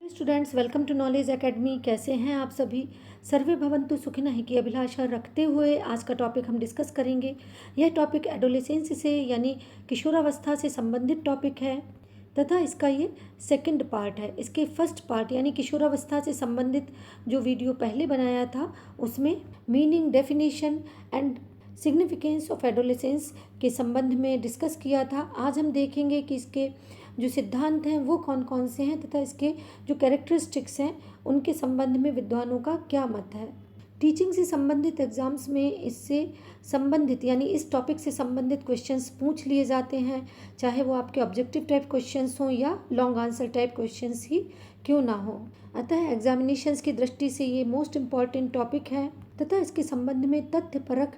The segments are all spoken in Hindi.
Students, welcome to Knowledge Academy. कैसे हैं आप सभी? सर्वे भवन्तु सुखिनः की अभिलाषा रखते हुए आज का टॉपिक हम डिस्कस करेंगे। यह टॉपिक एडोलेसेंस से यानी किशोरावस्था से संबंधित टॉपिक है तथा इसका ये सेकंड पार्ट है। इसके फर्स्ट पार्ट यानी किशोरावस्था से संबंधित जो वीडियो पहले बनाया था उसमें meaning, definition and significance of adolescence के संबंध में डिस्कस किया था। आज हम देखेंगे कि इसके जो सिद्धांत हैं वो कौन कौन से हैं तथा इसके जो कैरेक्टरिस्टिक्स हैं उनके संबंध में विद्वानों का क्या मत है। टीचिंग से संबंधित एग्जाम्स में इससे संबंधित यानी इस टॉपिक से संबंधित क्वेश्चंस पूछ लिए जाते हैं, चाहे वो आपके ऑब्जेक्टिव टाइप क्वेश्चंस हों या लॉन्ग आंसर टाइप क्वेश्चंस ही क्यों ना हो। अतः एग्जामिनेशंस की दृष्टि से ये मोस्ट इम्पॉर्टेंट टॉपिक है तथा इसके संबंध में तथ्यपरक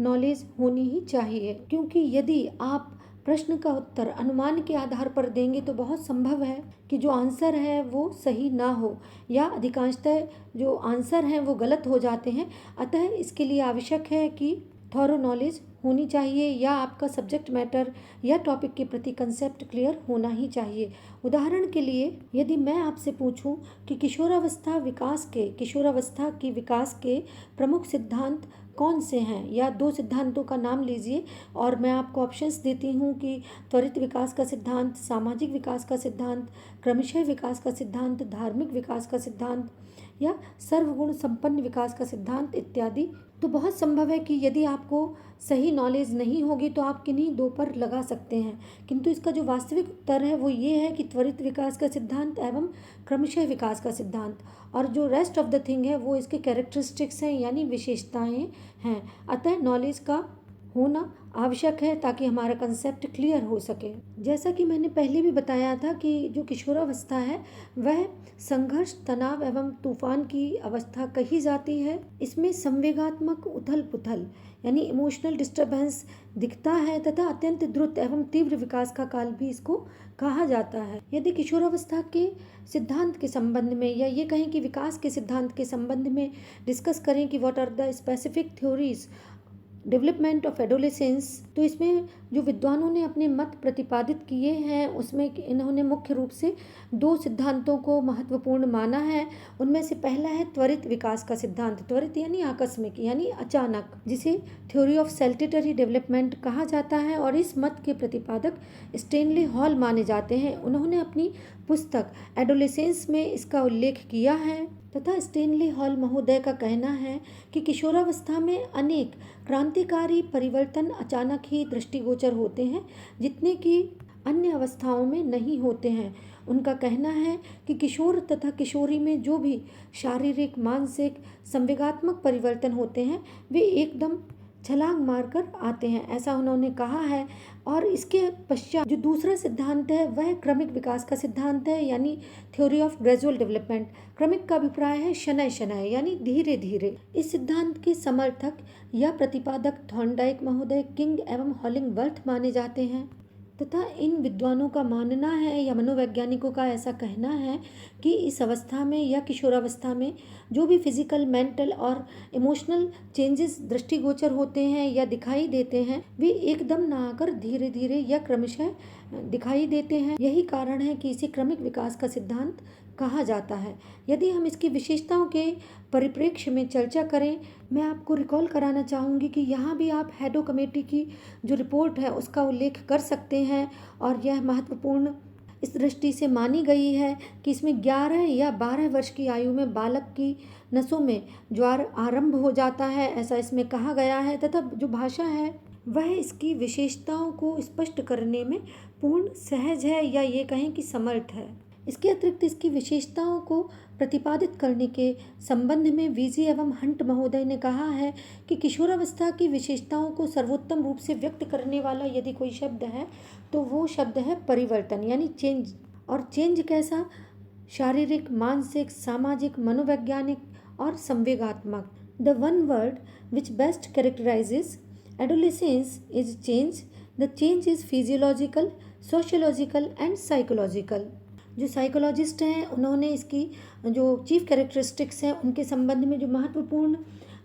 नॉलेज होनी ही चाहिए, क्योंकि यदि आप प्रश्न का उत्तर अनुमान के आधार पर देंगे तो बहुत संभव है कि जो आंसर है वो सही ना हो या अधिकांशतः जो आंसर हैं वो गलत हो जाते हैं। अतः इसके लिए आवश्यक है कि थॉरो नॉलेज होनी चाहिए या आपका सब्जेक्ट मैटर या टॉपिक के प्रति कंसेप्ट क्लियर होना ही चाहिए। उदाहरण के लिए यदि मैं आपसे पूछूं कि किशोरावस्था की विकास के प्रमुख सिद्धांत कौन से हैं या दो सिद्धांतों का नाम लीजिए, और मैं आपको ऑप्शंस देती हूँ कि त्वरित विकास का सिद्धांत, सामाजिक विकास का सिद्धांत, क्रमशः विकास का सिद्धांत, धार्मिक विकास का सिद्धांत या सर्वगुण संपन्न विकास का सिद्धांत इत्यादि, तो बहुत संभव है कि यदि आपको सही नॉलेज नहीं होगी तो आप किन्हीं दो पर लगा सकते हैं, किंतु इसका जो वास्तविक उत्तर है वो ये है कि त्वरित विकास का सिद्धांत एवं क्रमशः विकास का सिद्धांत, और जो रेस्ट ऑफ द थिंग है वो इसके कैरेक्टरिस्टिक्स हैं यानी विशेषताएं हैं। अतः नॉलेज का होना आवश्यक है ताकि हमारा कंसेप्ट क्लियर हो सके। जैसा कि मैंने पहले भी बताया था कि जो किशोरावस्था है वह संघर्ष, तनाव एवं तूफान की अवस्था कही जाती है। इसमें संवेगात्मक उथल पुथल यानी इमोशनल डिस्टर्बेंस दिखता है तथा अत्यंत द्रुत एवं तीव्र विकास का काल भी इसको कहा जाता है। यदि किशोरावस्था के सिद्धांत के संबंध में या ये कहें कि विकास के सिद्धांत के संबंध में डिस्कस करें कि what are the specific theories development of adolescence, तो इसमें जो विद्वानों ने अपने मत प्रतिपादित किए हैं उसमें इन्होंने मुख्य रूप से दो सिद्धांतों को महत्वपूर्ण माना है। उनमें से पहला है त्वरित विकास का सिद्धांत। त्वरित यानी आकस्मिक यानी अचानक, जिसे थ्योरी ऑफ सेल्टेटरी डेवलपमेंट कहा जाता है, और इस मत के प्रतिपादक स्टेनली हॉल माने जाते हैं। उन्होंने अपनी पुस्तक एडोलेसेंस में इसका उल्लेख किया है तथा स्टेनली हॉल महोदय का कहना है कि किशोरावस्था में अनेक क्रांतिकारी परिवर्तन अचानक ही दृष्टिगोचर होते हैं जितने कि अन्य अवस्थाओं में नहीं होते हैं। उनका कहना है कि किशोर तथा किशोरी में जो भी शारीरिक, मानसिक, संवेगात्मक परिवर्तन होते हैं वे एकदम छलांग मारकर आते हैं, ऐसा उन्होंने कहा है। और इसके पश्चात जो दूसरा सिद्धांत है वह क्रमिक विकास का सिद्धांत है यानी थ्योरी ऑफ ग्रेजुअल डेवलपमेंट। क्रमिक का अभिप्राय है शनय शनय यानी धीरे धीरे। इस सिद्धांत के समर्थक या प्रतिपादक थॉर्नडाइक महोदय, किंग एवं हॉलिंगवर्थ माने जाते हैं तथा इन विद्वानों का मानना है या मनोवैज्ञानिकों का ऐसा कहना है कि इस अवस्था में या किशोरावस्था में जो भी फिजिकल, मेंटल और इमोशनल चेंजेस दृष्टिगोचर होते हैं या दिखाई देते हैं वे एकदम ना आकर धीरे धीरे या क्रमशः दिखाई देते हैं। यही कारण है कि इसे क्रमिक विकास का सिद्धांत कहा जाता है। यदि हम इसकी विशेषताओं के परिप्रेक्ष्य में चर्चा करें, मैं आपको रिकॉल कराना चाहूँगी कि यहाँ भी आप हेडो कमेटी की जो रिपोर्ट है उसका उल्लेख कर सकते हैं, और यह महत्वपूर्ण इस दृष्टि से मानी गई है कि इसमें 11 या 12 वर्ष की आयु में बालक की नसों में ज्वार आरंभ हो जाता है, ऐसा इसमें कहा गया है। तथा जो भाषा है वह इसकी विशेषताओं को स्पष्ट करने में पूर्ण सहज है या ये कहें कि समर्थ है। इसके अतिरिक्त इसकी विशेषताओं को प्रतिपादित करने के संबंध में वीजी एवं हंट महोदय ने कहा है कि किशोरावस्था की विशेषताओं को सर्वोत्तम रूप से व्यक्त करने वाला यदि कोई शब्द है तो वो शब्द है परिवर्तन यानी चेंज। और चेंज कैसा? शारीरिक, मानसिक, सामाजिक, मनोवैज्ञानिक और संवेगात्मक। The one word which best characterises adolescence is change. The change is physiological, sociological and psychological. जो साइकोलॉजिस्ट हैं उन्होंने इसकी जो चीफ कैरेक्टरिस्टिक्स हैं उनके संबंध में जो महत्वपूर्ण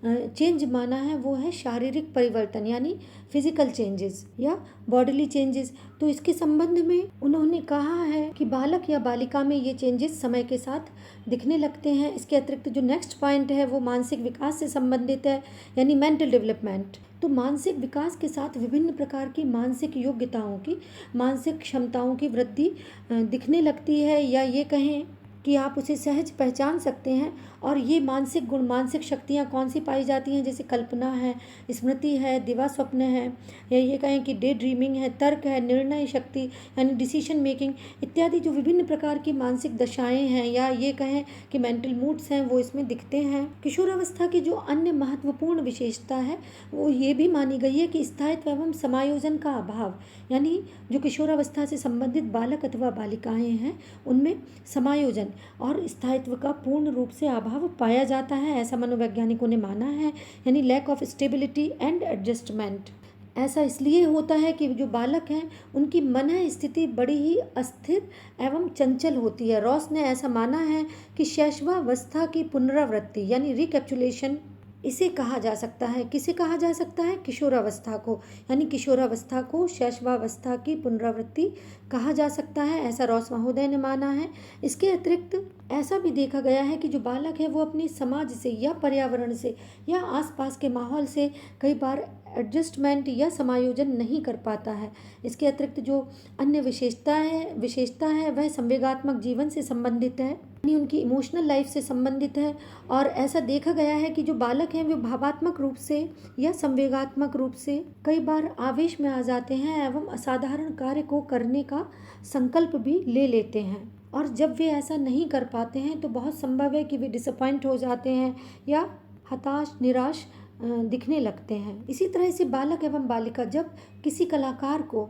चेंज माना है वो है शारीरिक परिवर्तन, यानी फिजिकल चेंजेस या बॉडीली चेंजेस। तो इसके संबंध में उन्होंने कहा है कि बालक या बालिका में ये चेंजेस समय के साथ दिखने लगते हैं। इसके अतिरिक्त जो नेक्स्ट पॉइंट है वो मानसिक विकास से संबंधित है, यानी मेंटल डेवलपमेंट। तो मानसिक विकास के साथ विभिन्न प्रकार की मानसिक योग्यताओं की, मानसिक क्षमताओं की वृद्धि दिखने लगती है, या ये कहें कि आप उसे सहज पहचान सकते हैं। और ये मानसिक गुण, मानसिक शक्तियाँ कौन सी पाई जाती हैं, जैसे कल्पना है, स्मृति है, दिवा स्वप्न है, या ये कहें कि डे ड्रीमिंग है, तर्क है, निर्णय शक्ति यानी डिसीजन मेकिंग इत्यादि जो विभिन्न प्रकार की मानसिक दशाएं हैं, या ये कहें कि मेंटल मूड्स हैं, वो इसमें दिखते हैं। किशोरावस्था की जो अन्य महत्वपूर्ण विशेषता है वो ये भी मानी गई है कि स्थायित्व एवं समायोजन का अभाव, यानी जो किशोरावस्था से संबंधित बालक अथवा बालिकाएं हैं उनमें समायोजन और स्थायित्व का पूर्ण रूप से अभाव पाया जाता है, ऐसा मनोवैज्ञानिकों ने माना है, यानी lack of stability and adjustment. ऐसा इसलिए होता है कि जो बालक हैं उनकी मन स्थिति बड़ी ही अस्थिर एवं चंचल होती है। रॉस ने ऐसा माना है कि शैशवावस्था की पुनरावृत्ति यानी रिकैप्चुलेशन इसे कहा जा सकता है। किसे कहा जा सकता है? किशोरावस्था को, यानी किशोरावस्था को शैशवावस्था की पुनरावृत्ति कहा जा सकता है, ऐसा रॉस महोदय ने माना है। इसके अतिरिक्त ऐसा भी देखा गया है कि जो बालक है वो अपनी समाज से या पर्यावरण से या आसपास के माहौल से कई बार एडजस्टमेंट या समायोजन नहीं कर पाता है। इसके अतिरिक्त जो अन्य विशेषता है वह संवेगात्मक जीवन से संबंधित है, यानी उनकी इमोशनल लाइफ से संबंधित है। और ऐसा देखा गया है कि जो बालक हैं वे भावात्मक रूप से या संवेगात्मक रूप से कई बार आवेश में आ जाते हैं एवं असाधारण कार्य को करने का संकल्प भी ले लेते हैं। और जब वे ऐसा नहीं कर पाते हैं तो बहुत संभव है कि वे डिसअपॉइंट हो जाते हैं या हताश, निराश दिखने लगते हैं। इसी तरह से बालक एवं बालिका जब किसी कलाकार को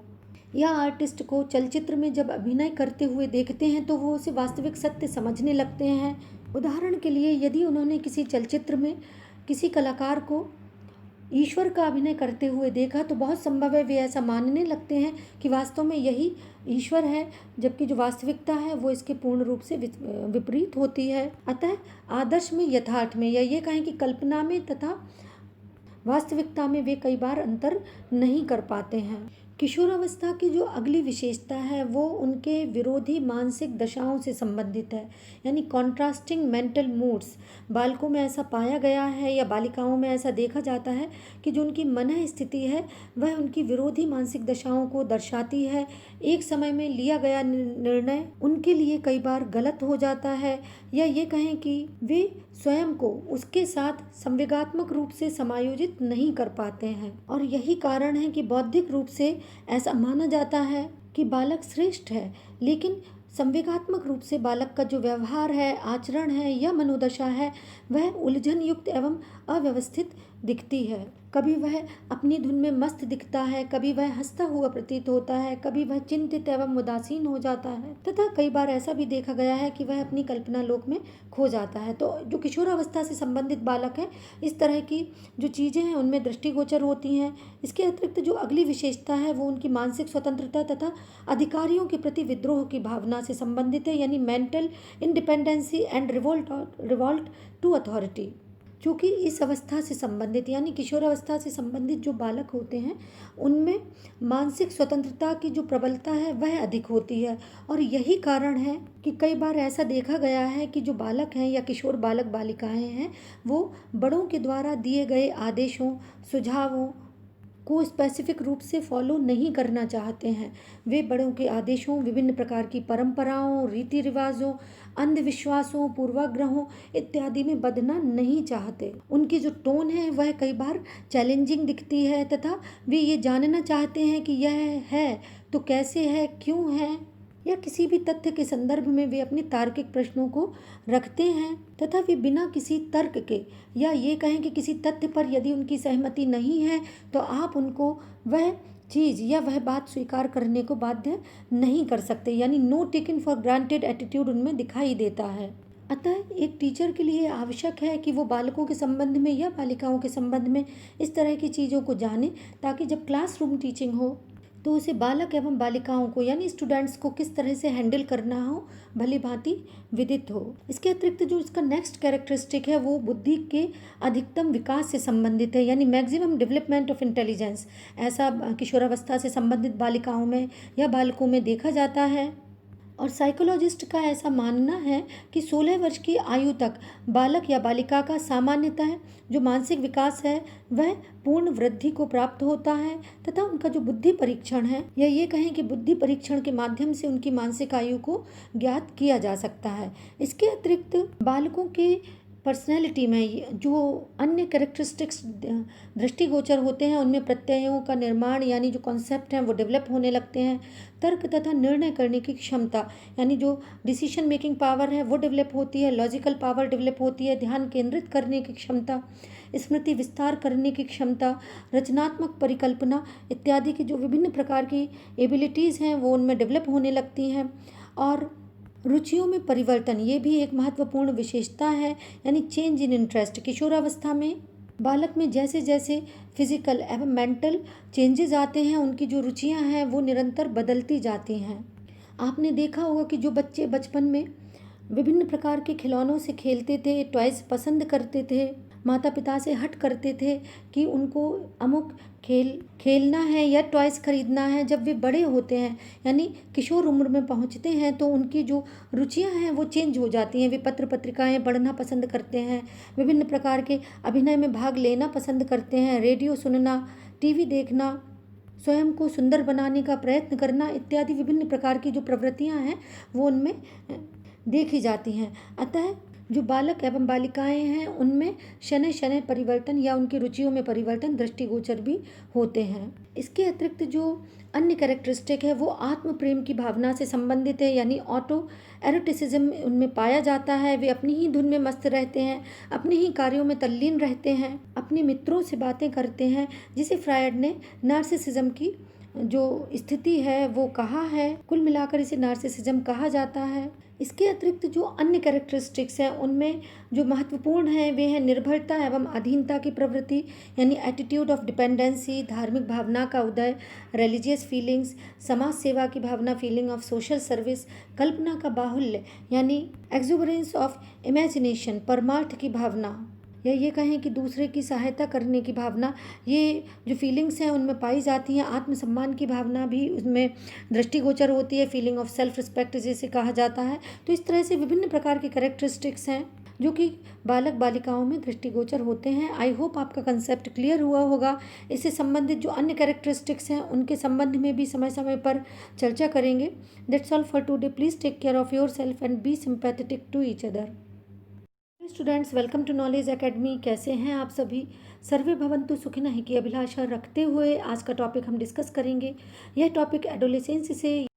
या आर्टिस्ट को चलचित्र में जब अभिनय करते हुए देखते हैं तो वो उसे वास्तविक सत्य समझने लगते हैं। उदाहरण के लिए यदि उन्होंने किसी चलचित्र में किसी कलाकार को ईश्वर का अभिनय करते हुए देखा तो बहुत संभव है वे ऐसा मानने लगते हैं कि वास्तव में यही ईश्वर है, जबकि जो वास्तविकता है वो इसके पूर्ण रूप से विपरीत होती है। अतः आदर्श में, यथार्थ में, या ये कहें कि कल्पना में तथा वास्तविकता में वे कई बार अंतर नहीं कर पाते हैं। किशोरावस्था की जो अगली विशेषता है वो उनके विरोधी मानसिक दशाओं से संबंधित है, यानी कॉन्ट्रास्टिंग मेंटल मूड्स। बालकों में ऐसा पाया गया है या बालिकाओं में ऐसा देखा जाता है कि जो उनकी मन स्थिति है वह उनकी विरोधी मानसिक दशाओं को दर्शाती है। एक समय में लिया गया निर्णय उनके लिए कई बार गलत हो जाता है, या ये कहें कि वे स्वयं को उसके साथ संवेगात्मक रूप से समायोजित नहीं कर पाते हैं। और यही कारण है कि बौद्धिक रूप से ऐसा माना जाता है कि बालक श्रेष्ठ है, लेकिन संवेगात्मक रूप से बालक का जो व्यवहार है, आचरण है या मनोदशा है वह उलझन युक्त एवं अव्यवस्थित दिखती है। कभी वह अपनी धुन में मस्त दिखता है, कभी वह हंसता हुआ प्रतीत होता है, कभी वह चिंतित एवं उदासीन हो जाता है, तथा कई बार ऐसा भी देखा गया है कि वह अपनी कल्पना लोक में खो जाता है। तो जो किशोरावस्था से संबंधित बालक है इस तरह की जो चीज़ें हैं उनमें दृष्टिगोचर होती हैं। इसके अतिरिक्त जो अगली विशेषता है वो उनकी मानसिक स्वतंत्रता तथा अधिकारियों के प्रति विद्रोह की भावना से संबंधित है, यानी mental independency and revolt to authority. क्योंकि इस अवस्था से संबंधित यानी किशोरावस्था से संबंधित जो बालक होते हैं उनमें मानसिक स्वतंत्रता की जो प्रबलता है वह अधिक होती है। और यही कारण है कि कई बार ऐसा देखा गया है कि जो बालक हैं या किशोर बालक बालिकाएं हैं वो बड़ों के द्वारा दिए गए आदेशों, सुझावों को स्पेसिफिक रूप से फॉलो नहीं करना चाहते हैं। वे बड़ों के आदेशों, विभिन्न प्रकार की परंपराओं, रीति रिवाजों, अंधविश्वासों, पूर्वाग्रहों इत्यादि में बदलना नहीं चाहते। उनकी जो टोन है वह कई बार चैलेंजिंग दिखती है तथा वे ये जानना चाहते हैं कि यह है तो कैसे है, क्यों है, या किसी भी तथ्य के संदर्भ में वे अपने तार्किक प्रश्नों को रखते हैं तथा वे बिना किसी तर्क के या ये कहें कि किसी तथ्य पर यदि उनकी सहमति नहीं है तो आप उनको वह चीज़ या वह बात स्वीकार करने को बाध्य नहीं कर सकते, यानी know taken for granted attitude उनमें दिखाई देता है। अतः एक टीचर के लिए आवश्यक है कि वो बालकों के संबंध में या बालिकाओं के संबंध में इस तरह की चीज़ों को जाने ताकि जब क्लासरूम टीचिंग हो तो उसे बालक एवं बालिकाओं को यानी स्टूडेंट्स को किस तरह से हैंडल करना हो भली भांति विदित हो। इसके अतिरिक्त जो इसका नेक्स्ट कैरेक्टरिस्टिक है वो बुद्धि के अधिकतम विकास से संबंधित है, यानी मैक्सिमम डेवलपमेंट ऑफ इंटेलिजेंस। ऐसा किशोरावस्था से संबंधित बालिकाओं में या बालकों में देखा जाता है। और साइकोलॉजिस्ट का ऐसा मानना है कि 16 वर्ष की आयु तक बालक या बालिका का सामान्यतः जो मानसिक विकास है वह पूर्ण वृद्धि को प्राप्त होता है, तथा उनका जो बुद्धि परीक्षण है या ये कहें कि बुद्धि परीक्षण के माध्यम से उनकी मानसिक आयु को ज्ञात किया जा सकता है। इसके अतिरिक्त बालकों के पर्सनैलिटी में जो अन्य कैरेक्टरिस्टिक्स दृष्टिगोचर होते हैं उनमें प्रत्ययों का निर्माण यानी जो कॉन्सेप्ट हैं वो डेवलप होने लगते हैं। तर्क तथा निर्णय करने की क्षमता यानी जो डिसीजन मेकिंग पावर है वो डेवलप होती है। लॉजिकल पावर डेवलप होती है। ध्यान केंद्रित करने की क्षमता, स्मृति विस्तार करने की क्षमता, रचनात्मक परिकल्पना इत्यादि की जो विभिन्न प्रकार की एबिलिटीज़ हैं वो उनमें डेवलप होने लगती हैं। और रुचियों में परिवर्तन ये भी एक महत्वपूर्ण विशेषता है, यानी चेंज इन इंटरेस्ट। किशोरावस्था में बालक में जैसे जैसे फिजिकल एवं मेंटल चेंजेस आते हैं उनकी जो रुचियां हैं वो निरंतर बदलती जाती हैं। आपने देखा होगा कि जो बच्चे बचपन में विभिन्न प्रकार के खिलौनों से खेलते थे, टॉयज़ पसंद करते थे, माता पिता से हट करते थे कि उनको अमुक खेलना है या टॉयज़ खरीदना है, जब वे बड़े होते हैं यानी किशोर उम्र में पहुंचते हैं तो उनकी जो रुचियां हैं वो चेंज हो जाती हैं। वे पत्र पत्रिकाएं पढ़ना पसंद करते हैं, विभिन्न प्रकार के अभिनय में भाग लेना पसंद करते हैं, रेडियो सुनना, टीवी देखना, स्वयं को सुंदर बनाने का प्रयत्न करना इत्यादि विभिन्न प्रकार की जो प्रवृत्तियां हैं वो उनमें देखी जाती हैं। अतः जो बालक एवं बालिकाएं हैं उनमें शनय शनय परिवर्तन या उनकी रुचियों में परिवर्तन दृष्टिगोचर भी होते हैं। इसके अतिरिक्त जो अन्य कैरेक्टरिस्टिक है वो आत्म प्रेम की भावना से संबंधित है, यानी ऑटो एरोटिसिज्म उनमें पाया जाता है। वे अपनी ही धुन में मस्त रहते हैं, अपने ही कार्यों में तल्लीन रहते हैं, अपने मित्रों से बातें करते हैं, जिसे फ्रायड ने नार्सिसिज्म की जो स्थिति है वो कहा है। कुल मिलाकर इसे नार्सिसिज्म कहा जाता है। इसके अतिरिक्त जो अन्य कैरेक्टरिस्टिक्स हैं उनमें जो महत्वपूर्ण हैं वे हैं निर्भरता एवं अधीनता की प्रवृत्ति, यानी एटीट्यूड ऑफ डिपेंडेंसी, धार्मिक भावना का उदय, रिलीजियस फीलिंग्स, समाज सेवा की भावना, फीलिंग ऑफ सोशल सर्विस, कल्पना का बाहुल्य यानी एक्सुबरेंस ऑफ इमेजिनेशन, परमार्थ की भावना या ये कहें कि दूसरे की सहायता करने की भावना, ये जो फीलिंग्स हैं उनमें पाई जाती हैं। आत्मसम्मान की भावना भी उसमें दृष्टिगोचर होती है, फीलिंग ऑफ सेल्फ रिस्पेक्ट जिसे कहा जाता है। तो इस तरह से विभिन्न प्रकार के कैरेक्टरिस्टिक्स हैं जो कि बालक बालिकाओं में दृष्टिगोचर होते हैं। आई होप आपका कंसेप्ट क्लियर हुआ होगा। इससे संबंधित जो अन्य कैरेक्टरिस्टिक्स हैं उनके संबंध में भी समय समय पर चर्चा करेंगे। That's all for today. Please take care of yourself and be sympathetic to each other. Students, welcome to Knowledge Academy. कैसे हैं आप सभी? सर्वे भवन्तु सुखिनः की अभिलाषा रखते हुए आज का टॉपिक हम डिस्कस करेंगे। यह टॉपिक एडोलेसेंस से